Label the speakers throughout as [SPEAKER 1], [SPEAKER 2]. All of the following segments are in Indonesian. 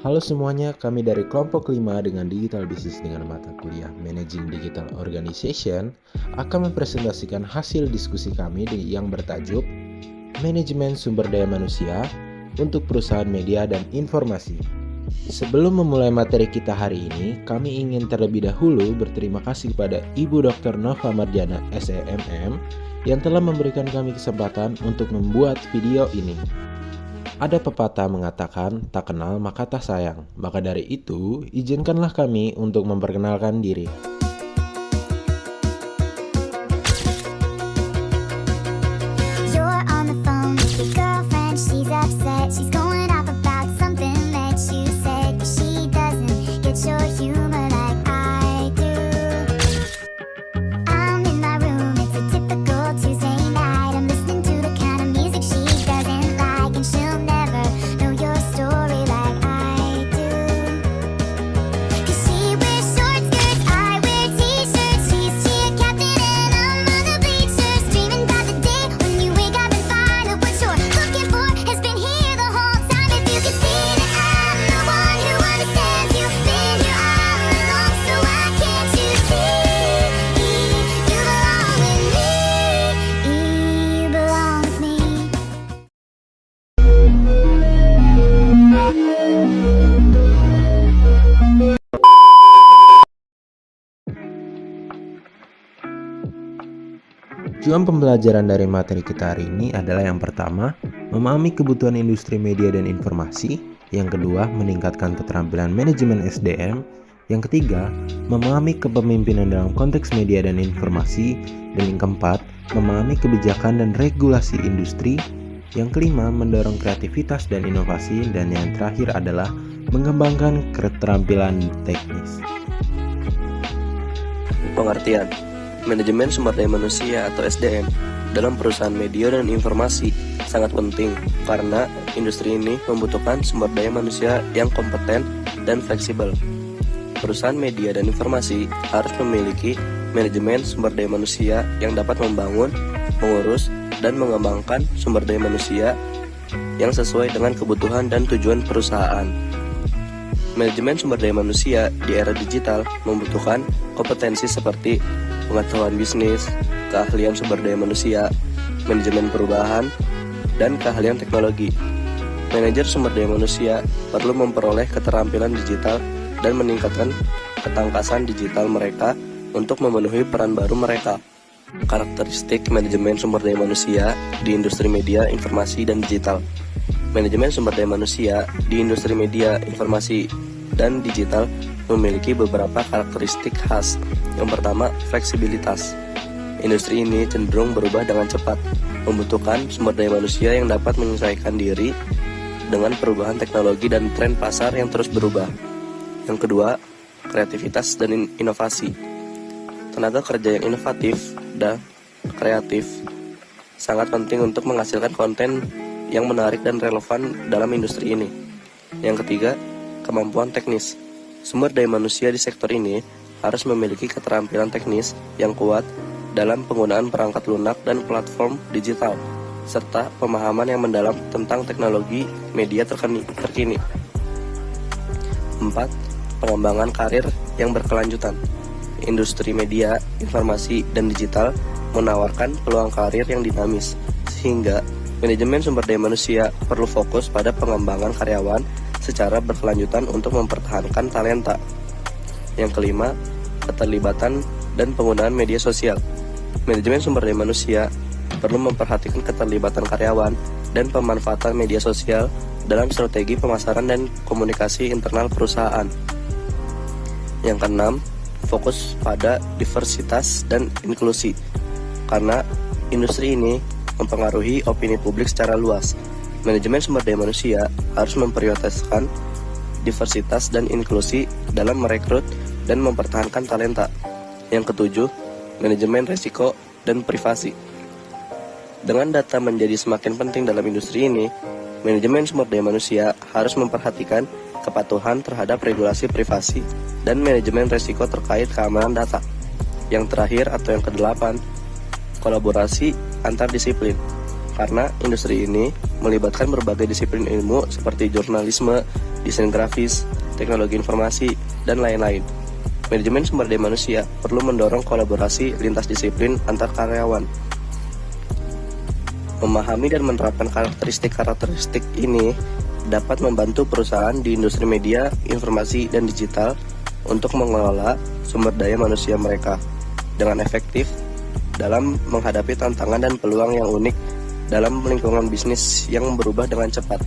[SPEAKER 1] Halo semuanya, kami dari kelompok 5 dengan Digital Business dengan mata kuliah Managing Digital Organization akan mempresentasikan hasil diskusi kami yang bertajuk Manajemen Sumber Daya Manusia untuk Perusahaan Media dan Informasi. Sebelum memulai materi kita hari ini, kami ingin terlebih dahulu berterima kasih kepada Ibu Dr. Nova Marjana SEMM yang telah memberikan kami kesempatan untuk membuat video ini. Ada pepatah mengatakan, tak kenal maka tak sayang. Maka dari itu, izinkanlah kami untuk memperkenalkan diri.
[SPEAKER 2] You're on the phone with your girlfriend, she's upset, she's going off about something that you said. She doesn't get your humor like I do. I'm in my room, it's a typical Tuesday night. I'm listening to the kind of music she doesn't like, and she'll never know your story like I do. 'Cause she wears short skirts, I wear t-shirts. She's cheer captain and I'm on the bleachers, dreaming about the day when you wake up and find out what you're looking for has been here the whole time. If you could see that I'm the one who understands you, then you're all alone. So why can't you see you belong with me? You belong with me.
[SPEAKER 1] Tujuan pembelajaran dari materi kita hari ini adalah yang pertama, memahami kebutuhan industri media dan informasi. Yang kedua, meningkatkan keterampilan manajemen SDM. Yang ketiga, memahami kepemimpinan dalam konteks media dan informasi. Dan yang keempat, memahami kebijakan dan regulasi industri. Yang kelima, mendorong kreativitas dan inovasi. Dan yang terakhir adalah mengembangkan keterampilan teknis.
[SPEAKER 3] Pengertian manajemen sumber daya manusia atau SDM dalam perusahaan media dan informasi sangat penting karena industri ini membutuhkan sumber daya manusia yang kompeten dan fleksibel. Perusahaan media dan informasi harus memiliki manajemen sumber daya manusia yang dapat membangun, mengurus, dan mengembangkan sumber daya manusia yang sesuai dengan kebutuhan dan tujuan perusahaan. Manajemen sumber daya manusia di era digital membutuhkan kompetensi seperti pengetahuan bisnis, keahlian sumber daya manusia, manajemen perubahan, dan keahlian teknologi. Manajer sumber daya manusia perlu memperoleh keterampilan digital dan meningkatkan ketangkasan digital mereka untuk memenuhi peran baru mereka. Karakteristik manajemen sumber daya manusia di industri media, informasi, dan digital. Manajemen sumber daya manusia di industri media, informasi, dan digital memiliki beberapa karakteristik khas. Yang pertama, fleksibilitas. Industri ini cenderung berubah dengan cepat, membutuhkan sumber daya manusia yang dapat menyesuaikan diri dengan perubahan teknologi dan tren pasar yang terus berubah. Yang kedua, kreativitas dan inovasi. Tenaga kerja yang inovatif dan kreatif sangat penting untuk menghasilkan konten yang menarik dan relevan dalam industri ini. Yang ketiga, kemampuan teknis. Sumber daya manusia di sektor ini harus memiliki keterampilan teknis yang kuat dalam penggunaan perangkat lunak dan platform digital, serta pemahaman yang mendalam tentang teknologi media terkini. 4. Pengembangan karir yang berkelanjutan. Industri media, informasi, dan digital menawarkan peluang karir yang dinamis, sehingga manajemen sumber daya manusia perlu fokus pada pengembangan karyawan secara berkelanjutan untuk mempertahankan talenta. Yang kelima, keterlibatan dan penggunaan media sosial. Manajemen sumber daya manusia perlu memperhatikan keterlibatan karyawan dan pemanfaatan media sosial dalam strategi pemasaran dan komunikasi internal perusahaan. Yang keenam, fokus pada diversitas dan inklusi. Karena industri ini mempengaruhi opini publik secara luas, manajemen sumber daya manusia harus memprioritaskan diversitas dan inklusi dalam merekrut dan mempertahankan talenta. Yang ketujuh, manajemen risiko dan privasi. Dengan data menjadi semakin penting dalam industri ini, manajemen sumber daya manusia harus memperhatikan kepatuhan terhadap regulasi privasi dan manajemen risiko terkait keamanan data. Yang terakhir atau yang kedelapan, kolaborasi antar disiplin. karena industri ini melibatkan berbagai disiplin ilmu seperti jurnalisme, desain grafis, teknologi informasi, dan lain-lain. Manajemen sumber daya manusia perlu mendorong kolaborasi lintas disiplin antar karyawan. Memahami dan menerapkan karakteristik ini dapat membantu perusahaan di industri media, informasi, dan digital untuk mengelola sumber daya manusia mereka dengan efektif dalam menghadapi tantangan dan peluang yang unik dalam lingkungan bisnis yang berubah dengan cepat.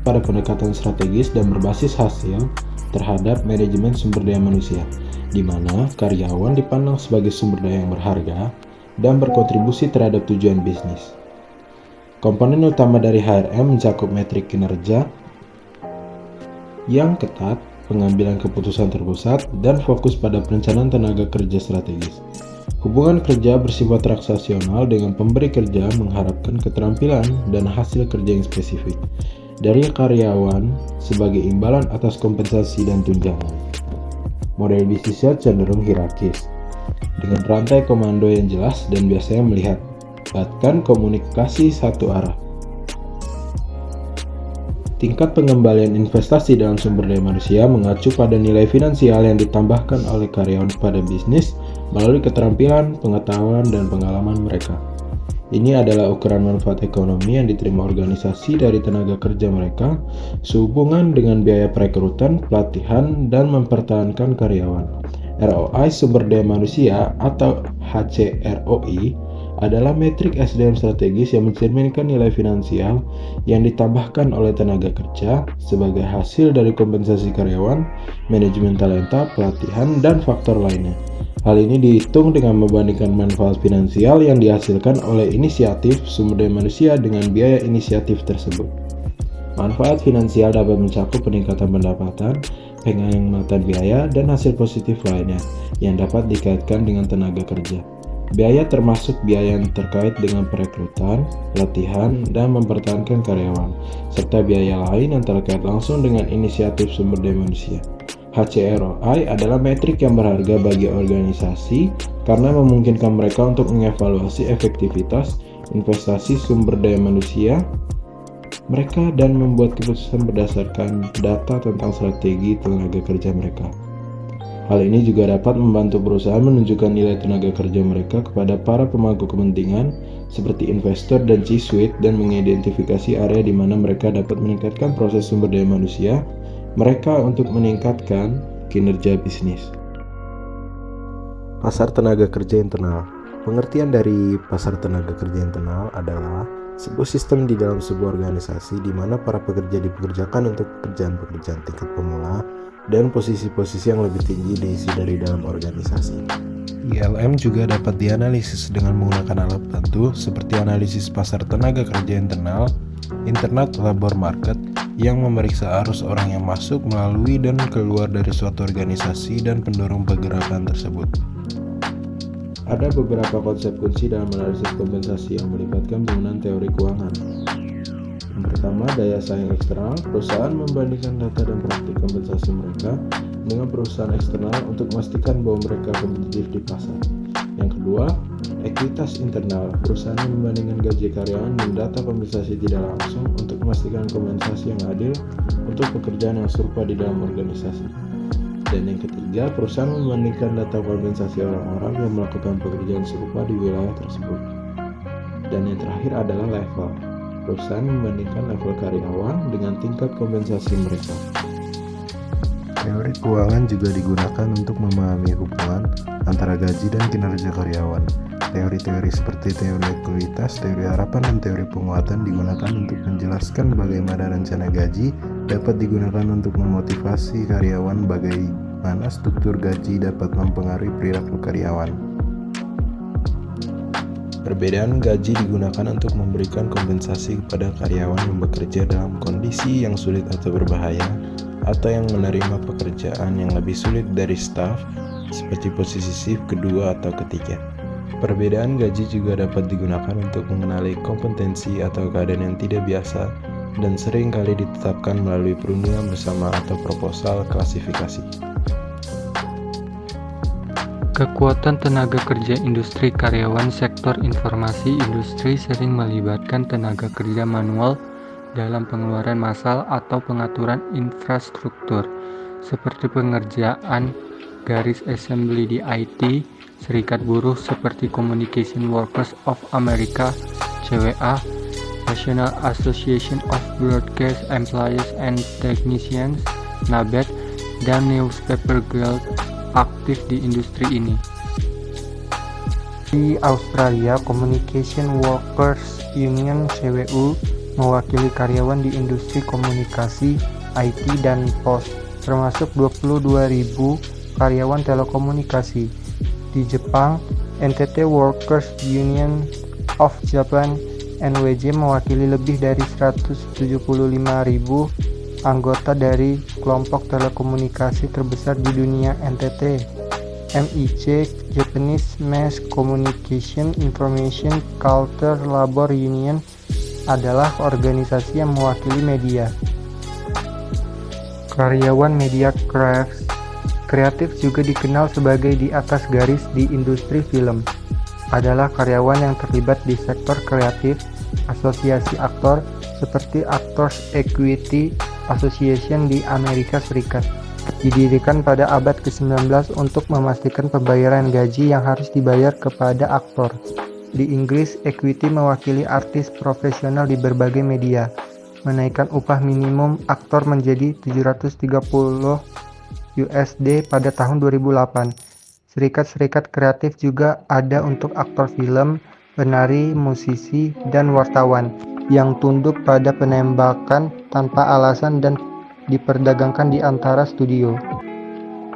[SPEAKER 1] Pada pendekatan strategis dan berbasis hasil terhadap manajemen sumber daya manusia, di mana karyawan dipandang sebagai sumber daya yang berharga dan berkontribusi terhadap tujuan bisnis. Komponen utama dari HRM mencakup metrik kinerja yang ketat, pengambilan keputusan terpusat, dan fokus pada perencanaan tenaga kerja strategis. Hubungan kerja bersifat transaksional dengan pemberi kerja mengharapkan keterampilan dan hasil kerja yang spesifik dari karyawan sebagai imbalan atas kompensasi dan tunjangan. Model bisnisnya cenderung hierarkis, dengan rantai komando yang jelas dan biasanya melibatkan komunikasi satu arah. Tingkat pengembalian investasi dalam sumber daya manusia mengacu pada nilai finansial yang ditambahkan oleh karyawan pada bisnis melalui keterampilan, pengetahuan, dan pengalaman mereka. Ini adalah ukuran manfaat ekonomi yang diterima organisasi dari tenaga kerja mereka sehubungan dengan biaya perekrutan, pelatihan, dan mempertahankan karyawan. ROI sumber daya manusia atau HCROI adalah metrik SDM strategis yang mencerminkan nilai finansial yang ditambahkan oleh tenaga kerja sebagai hasil dari kompensasi karyawan, manajemen talenta, pelatihan, dan faktor lainnya. Hal ini dihitung dengan membandingkan manfaat finansial yang dihasilkan oleh inisiatif sumber daya manusia dengan biaya inisiatif tersebut. Manfaat finansial dapat mencakup peningkatan pendapatan, penghematan biaya, dan hasil positif lainnya yang dapat dikaitkan dengan tenaga kerja. Biaya termasuk biaya yang terkait dengan perekrutan, pelatihan, dan mempertahankan karyawan, serta biaya lain yang terkait langsung dengan inisiatif sumber daya manusia. HCROI adalah metrik yang berharga bagi organisasi karena memungkinkan mereka untuk mengevaluasi efektivitas investasi sumber daya manusia mereka dan membuat keputusan berdasarkan data tentang strategi tenaga kerja mereka. Hal ini juga dapat membantu perusahaan menunjukkan nilai tenaga kerja mereka kepada para pemangku kepentingan seperti investor dan C-suite dan mengidentifikasi area di mana mereka dapat meningkatkan proses sumber daya manusia mereka untuk meningkatkan kinerja bisnis. Pasar tenaga kerja internal. Pengertian dari pasar tenaga kerja internal adalah sebuah sistem di dalam sebuah organisasi di mana para pekerja dipekerjakan untuk pekerjaan-pekerjaan tingkat pemula dan posisi-posisi yang lebih tinggi diisi dari dalam organisasi. ILM juga dapat dianalisis dengan menggunakan alat bantu seperti analisis pasar tenaga kerja internal, Internet Labor Market, yang memeriksa arus orang yang masuk, melalui, dan keluar dari suatu organisasi dan pendorong pergerakan tersebut. Ada beberapa konsep kunci dalam analisis kompensasi yang melibatkan penggunaan teori keuangan. Yang pertama, daya saing eksternal. Perusahaan membandingkan data dan praktik kompensasi mereka dengan perusahaan eksternal untuk memastikan bahwa mereka kompetitif di pasar. Yang kedua, ekuitas internal. Perusahaan membandingkan gaji karyawan dan data kompensasi tidak langsung untuk memastikan kompensasi yang adil untuk pekerjaan yang serupa di dalam organisasi. Dan yang ketiga, perusahaan membandingkan data kompensasi orang-orang yang melakukan pekerjaan serupa di wilayah tersebut. Dan yang terakhir adalah level. Perusahaan membandingkan level karyawan dengan tingkat kompensasi mereka. Teori keuangan juga digunakan untuk memahami hubungan antara gaji dan kinerja karyawan. Teori-teori seperti teori ekuitas, teori harapan, dan teori penguatan digunakan untuk menjelaskan bagaimana rencana gaji dapat digunakan untuk memotivasi karyawan, bagaimana struktur gaji dapat mempengaruhi perilaku karyawan. Perbedaan gaji digunakan untuk memberikan kompensasi kepada karyawan yang bekerja dalam kondisi yang sulit atau berbahaya, atau yang menerima pekerjaan yang lebih sulit dari staf, seperti posisi shift kedua atau ketiga. Perbedaan gaji juga dapat digunakan untuk mengenali kompetensi atau keadaan yang tidak biasa dan sering kali ditetapkan melalui perundingan bersama atau proposal klasifikasi.
[SPEAKER 4] Kekuatan tenaga kerja industri. Karyawan sektor informasi industri sering melibatkan tenaga kerja manual dalam pengeluaran massal atau pengaturan infrastruktur, seperti pengerjaan garis assembly di IT. Serikat buruh seperti Communication Workers of America (CWA), National Association of Broadcast Employees and Technicians (NABET), dan Newspaper Guild aktif di industri ini. Di Australia, Communication Workers Union (CWU) mewakili karyawan di industri komunikasi, IT, dan pos, termasuk 22.000 karyawan telekomunikasi. Di Jepang, NTT Workers Union of Japan (NWJ) mewakili lebih dari 175.000 anggota dari kelompok telekomunikasi terbesar di dunia. NTT MIC Japanese Mass Communication Information Culture Labor Union adalah organisasi yang mewakili media. Karyawan media kreatif juga dikenal sebagai di atas garis di industri film. Adalah karyawan yang terlibat di sektor kreatif. Asosiasi aktor seperti Actors Equity Association di Amerika Serikat didirikan pada abad ke-19 untuk memastikan pembayaran gaji yang harus dibayar kepada aktor. Di Inggris, Equity mewakili artis profesional di berbagai media, menaikkan upah minimum aktor menjadi $730 pada tahun 2008. Serikat-serikat kreatif juga ada untuk aktor film, penari, musisi, dan wartawan yang tunduk pada penembakan tanpa alasan dan diperdagangkan di antara studio.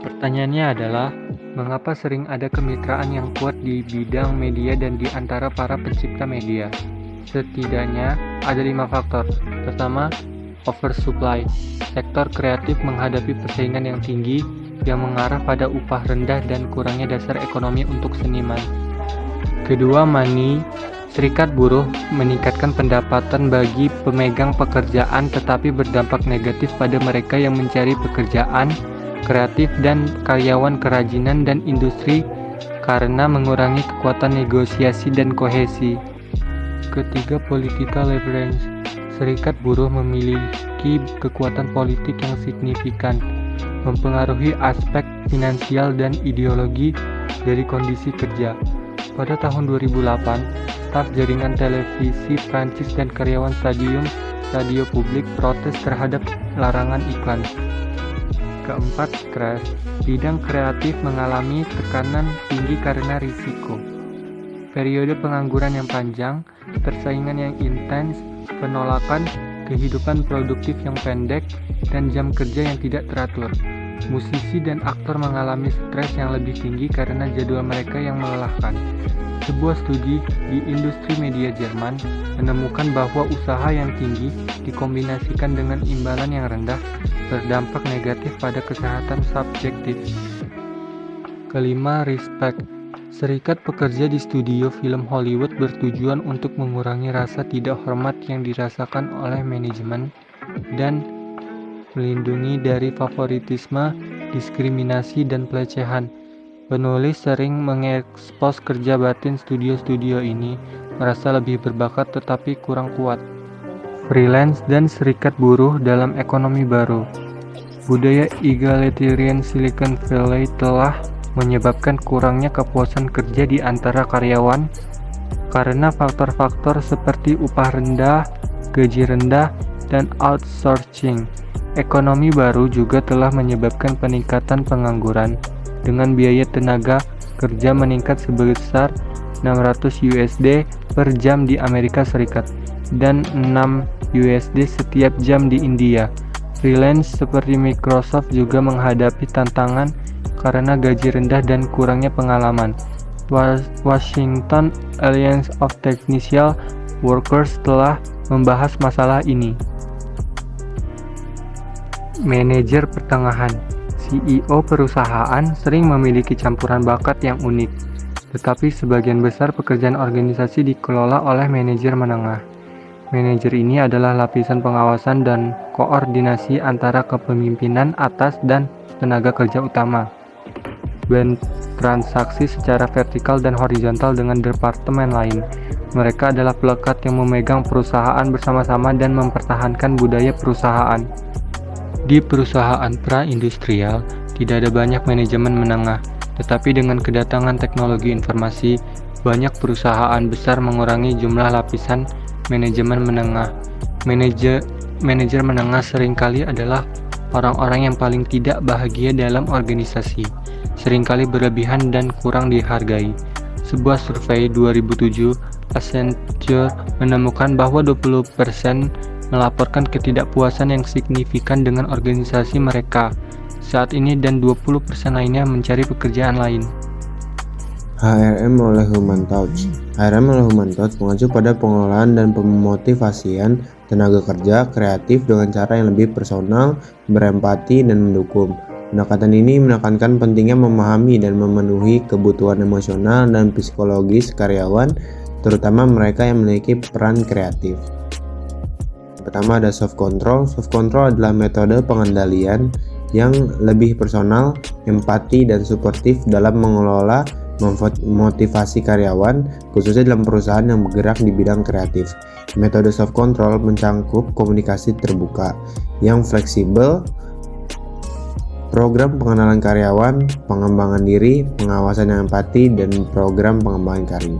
[SPEAKER 4] Pertanyaannya adalah, mengapa sering ada kemitraan yang kuat di bidang media dan di antara para pencipta media? Setidaknya ada 5 faktor. Pertama, oversupply. Sektor kreatif menghadapi persaingan yang tinggi yang mengarah pada upah rendah dan kurangnya dasar ekonomi untuk seniman. Kedua, money. Serikat buruh meningkatkan pendapatan bagi pemegang pekerjaan tetapi berdampak negatif pada mereka yang mencari pekerjaan kreatif dan karyawan kerajinan dan industri karena mengurangi kekuatan negosiasi dan kohesi. Ketiga, political leverage. Serikat buruh memiliki kekuatan politik yang signifikan, mempengaruhi aspek finansial dan ideologi dari kondisi kerja. Pada tahun 2008, staf jaringan televisi Prancis dan karyawan radio publik protes terhadap larangan iklan. Keempat, crash. Bidang kreatif mengalami tekanan tinggi karena risiko. Periode pengangguran yang panjang, persaingan yang intens, penolakan, kehidupan produktif yang pendek, dan jam kerja yang tidak teratur. Musisi dan aktor mengalami stres yang lebih tinggi karena jadwal mereka yang melelahkan. Sebuah studi di industri media Jerman menemukan bahwa usaha yang tinggi dikombinasikan dengan imbalan yang rendah berdampak negatif pada kesehatan subjektif. Kelima, respect. Serikat pekerja di studio film Hollywood bertujuan untuk mengurangi rasa tidak hormat yang dirasakan oleh manajemen dan melindungi dari favoritisme, diskriminasi, dan pelecehan. Penulis sering mengekspos kerja batin studio-studio ini, merasa lebih berbakat tetapi kurang kuat. Freelance dan serikat buruh dalam ekonomi baru. Budaya egalitarian Silicon Valley telah menyebabkan kurangnya kepuasan kerja di antara karyawan karena faktor-faktor seperti upah rendah, gaji rendah, dan outsourcing. Ekonomi baru juga telah menyebabkan peningkatan pengangguran dengan biaya tenaga kerja meningkat sebesar $600 per jam di Amerika Serikat dan $6 setiap jam di India. Freelance seperti Microsoft juga menghadapi tantangan karena gaji rendah dan kurangnya pengalaman. Washington Alliance of Technical Workers telah membahas masalah ini. Manajer pertengahan. CEO perusahaan sering memiliki campuran bakat yang unik, tetapi sebagian besar pekerjaan organisasi dikelola oleh manajer menengah. Manajer ini adalah lapisan pengawasan dan koordinasi antara kepemimpinan atas dan tenaga kerja utama. bertransaksi secara vertikal dan horizontal dengan departemen lain. Mereka adalah pelekat yang memegang perusahaan bersama-sama dan mempertahankan budaya perusahaan. Di perusahaan pra-industrial, tidak ada banyak manajemen menengah, tetapi dengan kedatangan teknologi informasi, banyak perusahaan besar mengurangi jumlah lapisan manajemen menengah. Manajer menengah seringkali adalah orang-orang yang paling tidak bahagia dalam organisasi, seringkali berlebihan dan kurang dihargai. Sebuah survei 2007, Accenture menemukan bahwa 20% melaporkan ketidakpuasan yang signifikan dengan organisasi mereka saat ini dan 20% lainnya mencari pekerjaan lain.
[SPEAKER 1] HRM oleh Human Touch. HRM oleh Human Touch mengacu pada pengelolaan dan pemotivasian tenaga kerja kreatif dengan cara yang lebih personal, berempati, dan mendukung. Pendekatan ini menekankan pentingnya memahami dan memenuhi kebutuhan emosional dan psikologis karyawan, terutama mereka yang memiliki peran kreatif. Pertama ada soft control. Soft control adalah metode pengendalian yang lebih personal, empati, dan suportif dalam mengelola memotivasi karyawan, khususnya dalam perusahaan yang bergerak di bidang kreatif. Metode soft control mencangkup komunikasi terbuka yang fleksibel, program pengenalan karyawan, pengembangan diri, pengawasan yang empati, dan program pengembangan karir.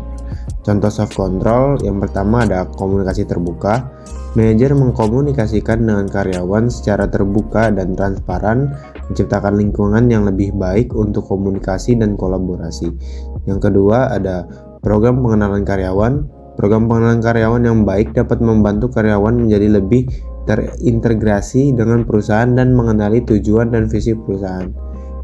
[SPEAKER 1] Contoh soft control yang pertama ada komunikasi terbuka. Manajer mengkomunikasikan dengan karyawan secara terbuka dan transparan, menciptakan lingkungan yang lebih baik untuk komunikasi dan kolaborasi. Yang kedua ada program pengenalan karyawan. Program pengenalan karyawan yang baik dapat membantu karyawan menjadi lebih terintegrasi dengan perusahaan dan mengenali tujuan dan visi perusahaan.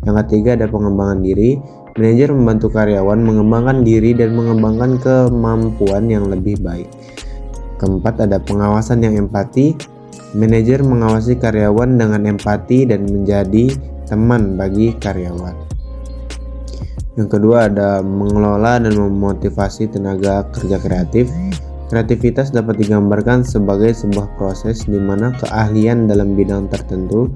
[SPEAKER 1] Yang ketiga ada pengembangan diri. Manajer membantu karyawan mengembangkan diri dan mengembangkan kemampuan yang lebih baik. Keempat ada pengawasan yang empati. Manajer mengawasi karyawan dengan empati dan menjadi teman bagi karyawan. Yang kedua ada mengelola dan memotivasi tenaga kerja kreatif. Kreativitas dapat digambarkan sebagai sebuah proses di mana keahlian dalam bidang tertentu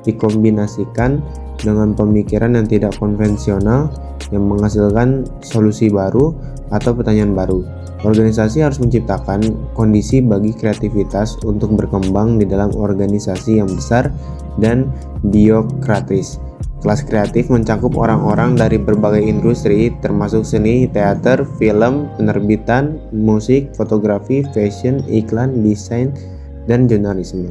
[SPEAKER 1] dikombinasikan dengan pemikiran yang tidak konvensional yang menghasilkan solusi baru atau pertanyaan baru. Organisasi harus menciptakan kondisi bagi kreativitas untuk berkembang di dalam organisasi yang besar dan biokratis. Kelas kreatif mencakup orang-orang dari berbagai industri termasuk seni, teater, film, penerbitan, musik, fotografi, fashion, iklan, desain, dan jurnalisme.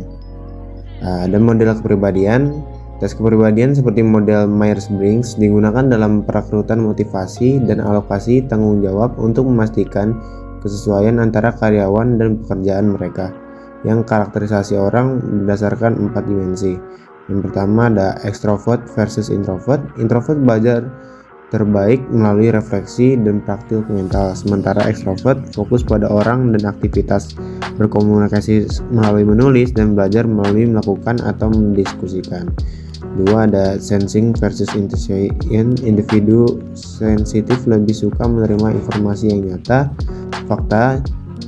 [SPEAKER 1] Ada model kepribadian. Tes kepribadian seperti model Myers-Briggs digunakan dalam perekrutan motivasi dan alokasi tanggung jawab untuk memastikan kesesuaian antara karyawan dan pekerjaan mereka, yang karakterisasi orang berdasarkan 4 dimensi. Yang pertama ada extrovert versus introvert. Introvert belajar terbaik melalui refleksi dan praktik mental, sementara extrovert fokus pada orang dan aktivitas, berkomunikasi melalui menulis dan belajar melalui melakukan atau mendiskusikan. Dua ada sensing versus intuition. Individu sensitif lebih suka menerima informasi yang nyata, fakta,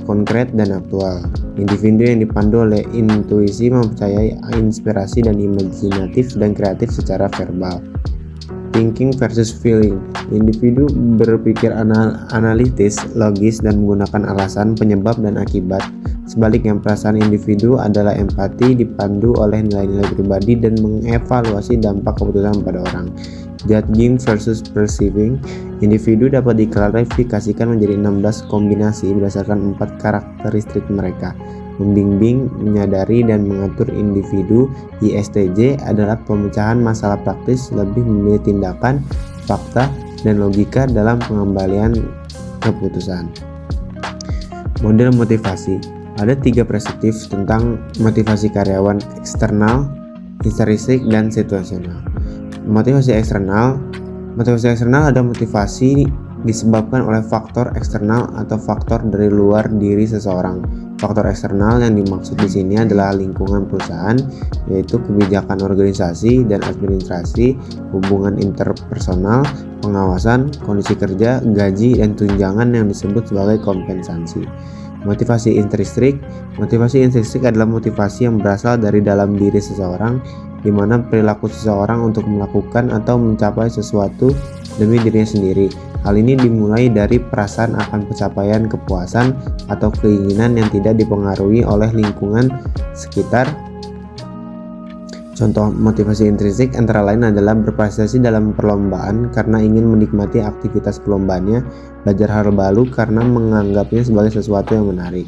[SPEAKER 1] konkret, dan aktual. Individu yang dipandu oleh intuisi mempercayai inspirasi dan imajinatif dan kreatif secara verbal. Thinking versus feeling. Individu berpikir analitis, logis, dan menggunakan alasan, penyebab, dan akibat. Sebaliknya, perasaan individu adalah empati, dipandu oleh nilai-nilai pribadi, dan mengevaluasi dampak keputusan pada orang. Judging versus perceiving. Individu dapat diklasifikasikan menjadi 16 kombinasi berdasarkan 4 karakteristik mereka. Membimbing, menyadari, dan mengatur individu. ISTJ adalah pemecahan masalah praktis, lebih memilih tindakan, fakta, dan logika dalam pengembalian keputusan. Model motivasi. Ada 3 perspektif tentang motivasi karyawan: eksternal, intrinsik, dan situasional. Motivasi eksternal ada motivasi disebabkan oleh faktor eksternal atau faktor dari luar diri seseorang. Faktor eksternal yang dimaksud di sini adalah lingkungan perusahaan, yaitu kebijakan organisasi dan administrasi, hubungan interpersonal, pengawasan, kondisi kerja, gaji, dan tunjangan yang disebut sebagai kompensasi. Motivasi intrinsik adalah motivasi yang berasal dari dalam diri seseorang,
[SPEAKER 5] di mana perilaku seseorang untuk melakukan atau mencapai sesuatu demi dirinya sendiri. Hal ini dimulai dari perasaan akan pencapaian kepuasan atau keinginan yang tidak dipengaruhi oleh lingkungan sekitar. Contoh motivasi intrinsik antara lain adalah berprestasi dalam perlombaan karena ingin menikmati aktivitas perlombaannya, belajar hal baru karena menganggapnya sebagai sesuatu yang menarik.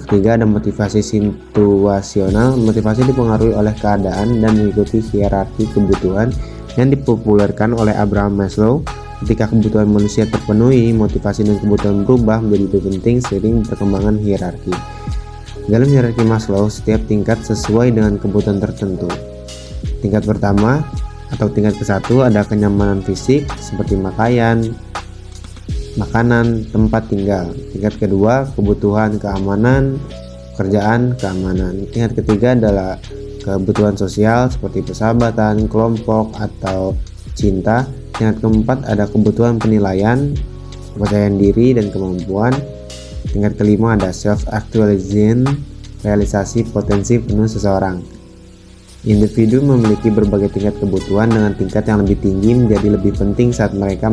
[SPEAKER 5] Ketiga, ada motivasi situasional. Motivasi dipengaruhi oleh keadaan dan mengikuti hierarki kebutuhan yang dipopulerkan oleh Abraham Maslow. Ketika kebutuhan manusia terpenuhi, motivasi dan kebutuhan berubah menjadi lebih penting seiring perkembangan hierarki. Dalam hierarki Maslow, setiap tingkat sesuai dengan kebutuhan tertentu. Tingkat pertama atau tingkat ke-1 ada kenyamanan fisik seperti makanan, tempat tinggal. Tingkat kedua, kebutuhan keamanan, pekerjaan, keamanan. Tingkat ketiga adalah kebutuhan sosial seperti persahabatan, kelompok, atau cinta. Tingkat keempat ada kebutuhan penilaian, kepercayaan diri, dan kemampuan. Tingkat kelima ada self-actualization, realisasi potensi penuh seseorang. Individu memiliki berbagai tingkat kebutuhan dengan tingkat yang lebih tinggi menjadi lebih penting saat mereka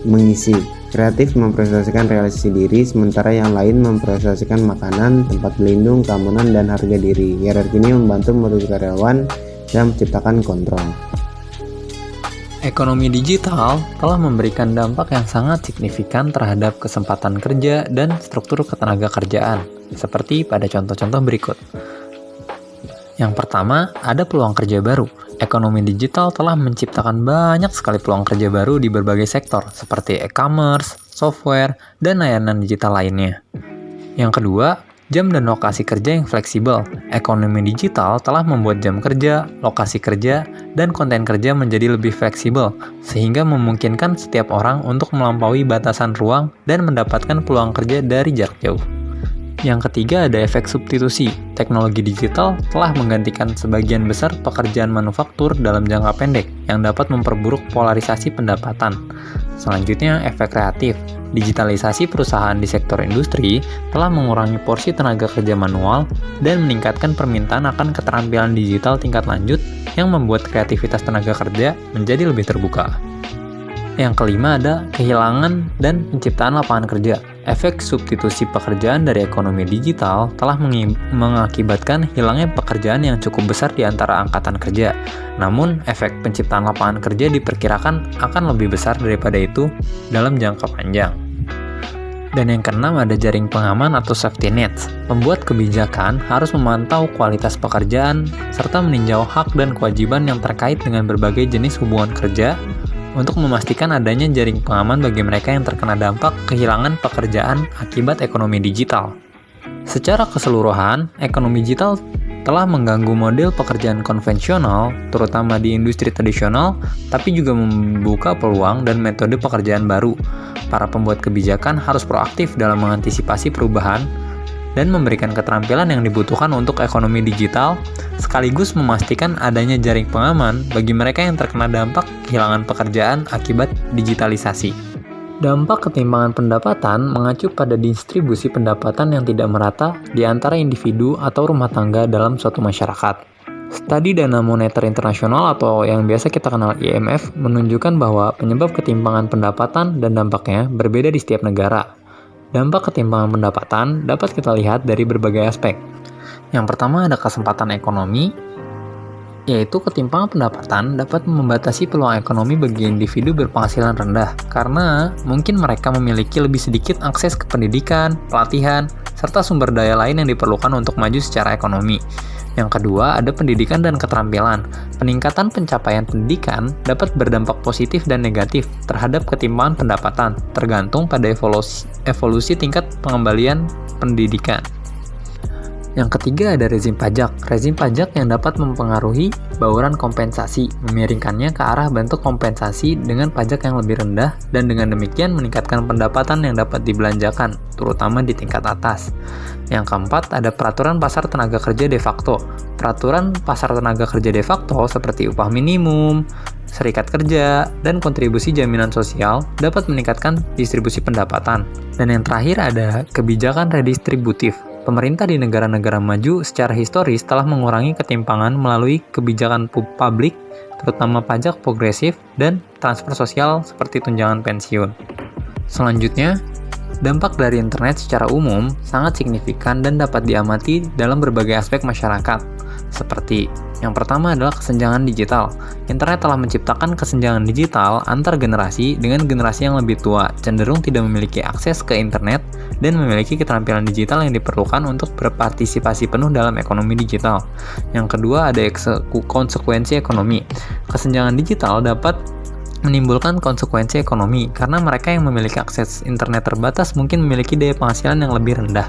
[SPEAKER 5] mengisi. Kreatif mempresentasikan realisasi diri, sementara yang lain mempresentasikan makanan, tempat berlindung, keamanan, dan harga diri. Hierarki ini membantu memotivasi karyawan dan menciptakan kontrol.
[SPEAKER 6] Ekonomi digital telah memberikan dampak yang sangat signifikan terhadap kesempatan kerja dan struktur ketenaga kerjaan, seperti pada contoh-contoh berikut. Yang pertama, ada peluang kerja baru. Ekonomi digital telah menciptakan banyak sekali peluang kerja baru di berbagai sektor, seperti e-commerce, software, dan layanan digital lainnya. Yang kedua, jam dan lokasi kerja yang fleksibel. Ekonomi digital telah membuat jam kerja, lokasi kerja, dan konten kerja menjadi lebih fleksibel, sehingga memungkinkan setiap orang untuk melampaui batasan ruang dan mendapatkan peluang kerja dari jarak jauh. Yang ketiga ada efek substitusi. Teknologi digital telah menggantikan sebagian besar pekerjaan manufaktur dalam jangka pendek yang dapat memperburuk polarisasi pendapatan. Selanjutnya, efek kreatif. Digitalisasi perusahaan di sektor industri telah mengurangi porsi tenaga kerja manual dan meningkatkan permintaan akan keterampilan digital tingkat lanjut yang membuat kreativitas tenaga kerja menjadi lebih terbuka. Yang kelima ada kehilangan dan penciptaan lapangan kerja. Efek substitusi pekerjaan dari ekonomi digital telah mengakibatkan hilangnya pekerjaan yang cukup besar di antara angkatan kerja. Namun, efek penciptaan lapangan kerja diperkirakan akan lebih besar daripada itu dalam jangka panjang. Dan yang keenam ada jaring pengaman atau safety net. Pembuat kebijakan harus memantau kualitas pekerjaan serta meninjau hak dan kewajiban yang terkait dengan berbagai jenis hubungan kerja untuk memastikan adanya jaring pengaman bagi mereka yang terkena dampak kehilangan pekerjaan akibat ekonomi digital. Secara keseluruhan, ekonomi digital telah mengganggu model pekerjaan konvensional, terutama di industri tradisional, tapi juga membuka peluang dan metode pekerjaan baru. Para pembuat kebijakan harus proaktif dalam mengantisipasi perubahan dan memberikan keterampilan yang dibutuhkan untuk ekonomi digital, sekaligus memastikan adanya jaring pengaman bagi mereka yang terkena dampak kehilangan pekerjaan akibat digitalisasi. Dampak ketimpangan pendapatan mengacu pada distribusi pendapatan yang tidak merata di antara individu atau rumah tangga dalam suatu masyarakat. Studi Dana Moneter Internasional atau yang biasa kita kenal IMF menunjukkan bahwa penyebab ketimpangan pendapatan dan dampaknya berbeda di setiap negara. Dampak ketimpangan pendapatan dapat kita lihat dari berbagai aspek. Yang pertama ada kesempatan ekonomi, yaitu ketimpangan pendapatan dapat membatasi peluang ekonomi bagi individu berpenghasilan rendah, karena mungkin mereka memiliki lebih sedikit akses ke pendidikan, pelatihan, serta sumber daya lain yang diperlukan untuk maju secara ekonomi. Yang kedua, ada pendidikan dan keterampilan. Peningkatan pencapaian pendidikan dapat berdampak positif dan negatif terhadap ketimpangan pendapatan, tergantung pada evolusi tingkat pengembalian pendidikan. Yang ketiga ada rezim pajak. Rezim pajak yang dapat mempengaruhi bauran kompensasi, memiringkannya ke arah bentuk kompensasi dengan pajak yang lebih rendah dan dengan demikian meningkatkan pendapatan yang dapat dibelanjakan, terutama di tingkat atas. Yang keempat ada peraturan pasar tenaga kerja de facto. Peraturan pasar tenaga kerja de facto seperti upah minimum, serikat kerja, dan kontribusi jaminan sosial dapat meningkatkan distribusi pendapatan. Dan yang terakhir ada kebijakan redistributif. Pemerintah di negara-negara maju secara historis telah mengurangi ketimpangan melalui kebijakan publik, terutama pajak progresif dan transfer sosial seperti tunjangan pensiun. Selanjutnya, dampak dari internet secara umum sangat signifikan dan dapat diamati dalam berbagai aspek masyarakat. Seperti yang pertama adalah kesenjangan digital. Internet telah menciptakan kesenjangan digital antar generasi dengan generasi yang lebih tua, cenderung tidak memiliki akses ke internet dan memiliki keterampilan digital yang diperlukan untuk berpartisipasi penuh dalam ekonomi digital. Yang kedua ada konsekuensi ekonomi. Kesenjangan digital dapat menimbulkan konsekuensi ekonomi karena mereka yang memiliki akses internet terbatas mungkin memiliki daya penghasilan yang lebih rendah.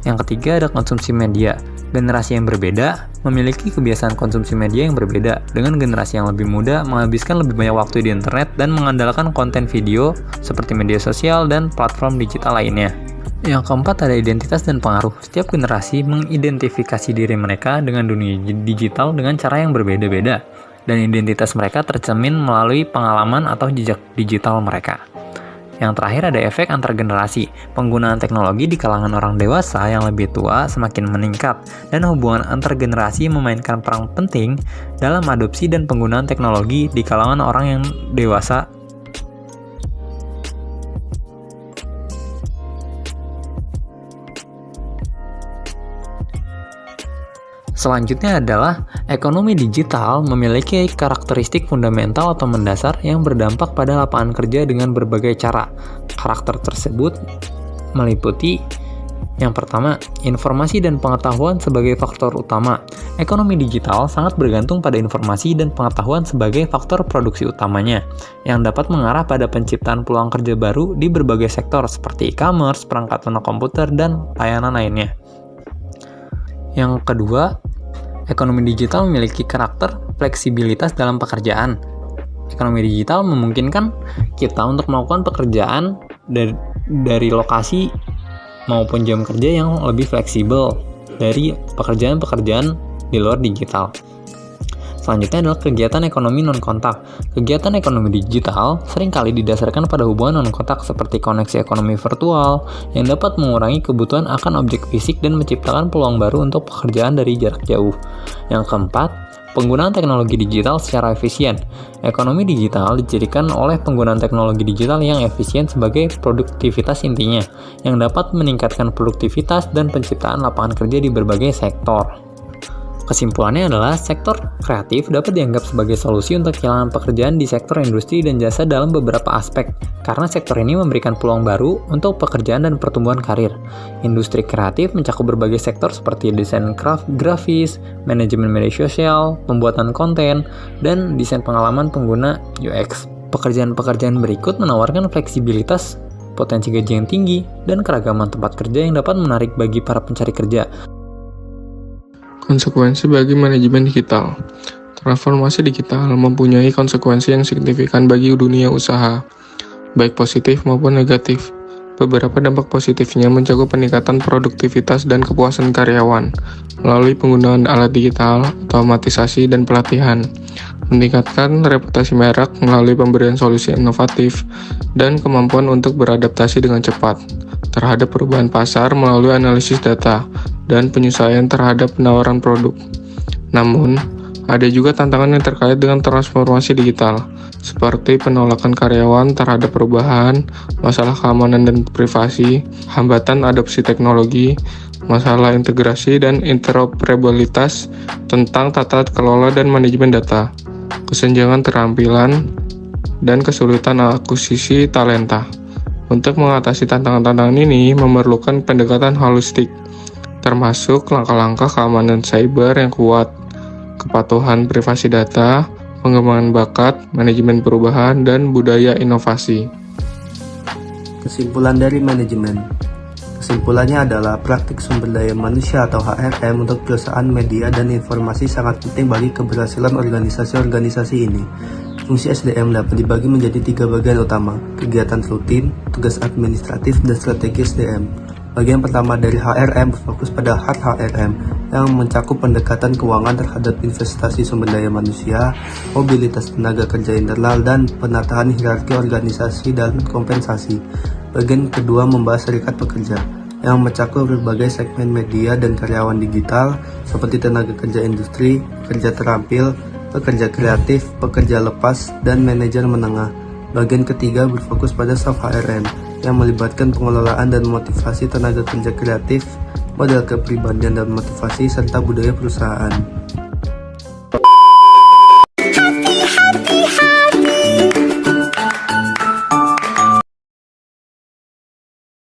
[SPEAKER 6] Yang ketiga ada konsumsi media. Generasi yang berbeda memiliki kebiasaan konsumsi media yang berbeda, dengan generasi yang lebih muda menghabiskan lebih banyak waktu di internet dan mengandalkan konten video seperti media sosial dan platform digital lainnya. Yang keempat ada identitas dan pengaruh. Setiap generasi mengidentifikasi diri mereka dengan dunia digital dengan cara yang berbeda-beda, dan identitas mereka tercermin melalui pengalaman atau jejak digital mereka. Yang terakhir ada efek antar generasi. Penggunaan teknologi di kalangan orang dewasa yang lebih tua semakin meningkat, dan hubungan antar generasi memainkan peran penting dalam adopsi dan penggunaan teknologi di kalangan orang yang dewasa. Selanjutnya adalah ekonomi digital memiliki karakteristik fundamental atau mendasar yang berdampak pada lapangan kerja dengan berbagai cara. Karakter tersebut meliputi yang pertama, informasi dan pengetahuan sebagai faktor utama. Ekonomi digital sangat bergantung pada informasi dan pengetahuan sebagai faktor produksi utamanya, yang dapat mengarah pada penciptaan peluang kerja baru di berbagai sektor seperti e-commerce, perangkat lunak komputer, dan layanan lainnya. Yang kedua, ekonomi digital memiliki karakter fleksibilitas dalam pekerjaan. Ekonomi digital memungkinkan kita untuk melakukan pekerjaan dari lokasi maupun jam kerja yang lebih fleksibel dari pekerjaan-pekerjaan di luar digital. Selanjutnya adalah kegiatan ekonomi non-kontak. Kegiatan ekonomi digital seringkali didasarkan pada hubungan non-kontak seperti koneksi ekonomi virtual yang dapat mengurangi kebutuhan akan objek fisik dan menciptakan peluang baru untuk pekerjaan dari jarak jauh. Yang keempat, penggunaan teknologi digital secara efisien. Ekonomi digital dicirikan oleh penggunaan teknologi digital yang efisien sebagai produktivitas intinya, yang dapat meningkatkan produktivitas dan penciptaan lapangan kerja di berbagai sektor. Kesimpulannya adalah sektor kreatif dapat dianggap sebagai solusi untuk kehilangan pekerjaan di sektor industri dan jasa dalam beberapa aspek, karena sektor ini memberikan peluang baru untuk pekerjaan dan pertumbuhan karir. Industri kreatif mencakup berbagai sektor seperti desain grafis, manajemen media sosial, pembuatan konten, dan desain pengalaman pengguna UX. Pekerjaan-pekerjaan berikut menawarkan fleksibilitas, potensi gaji yang tinggi, dan keragaman tempat kerja yang dapat menarik bagi para pencari kerja.
[SPEAKER 7] Konsekuensi bagi manajemen digital. Transformasi digital mempunyai konsekuensi yang signifikan bagi dunia usaha, baik positif maupun negatif. Beberapa dampak positifnya mencakup peningkatan produktivitas dan kepuasan karyawan melalui penggunaan alat digital, otomatisasi, dan pelatihan, meningkatkan reputasi merek melalui pemberian solusi inovatif, dan kemampuan untuk beradaptasi dengan cepat terhadap perubahan pasar melalui analisis data dan penyesuaian terhadap penawaran produk. Namun, ada juga tantangan yang terkait dengan transformasi digital, seperti penolakan karyawan terhadap perubahan, masalah keamanan dan privasi, hambatan adopsi teknologi, masalah integrasi dan interoperabilitas tentang tata kelola dan manajemen data, kesenjangan keterampilan, dan kesulitan akuisisi talenta. Untuk mengatasi tantangan-tantangan ini memerlukan pendekatan holistik, termasuk langkah-langkah keamanan cyber yang kuat, kepatuhan privasi data, pengembangan bakat, manajemen perubahan, dan budaya inovasi.
[SPEAKER 8] Kesimpulan dari manajemen. Kesimpulannya adalah praktik sumber daya manusia atau HRM untuk perusahaan media dan informasi sangat penting bagi keberhasilan organisasi-organisasi ini. Fungsi SDM dapat dibagi menjadi 3 bagian utama: kegiatan rutin, tugas administratif, dan strategi SDM. Bagian pertama dari HRM berfokus pada hard HRM yang mencakup pendekatan keuangan terhadap investasi sumber daya manusia, mobilitas tenaga kerja internal, dan penataan hierarki organisasi dan kompensasi. Bagian kedua membahas serikat pekerja. yang mencakup berbagai segmen media dan karyawan digital seperti tenaga kerja industri, pekerja terampil, pekerja kreatif, pekerja lepas, dan manajer menengah. Bagian ketiga berfokus pada soft HRM yang melibatkan pengelolaan dan motivasi tenaga kerja kreatif, model kepribadian dan motivasi, serta budaya perusahaan.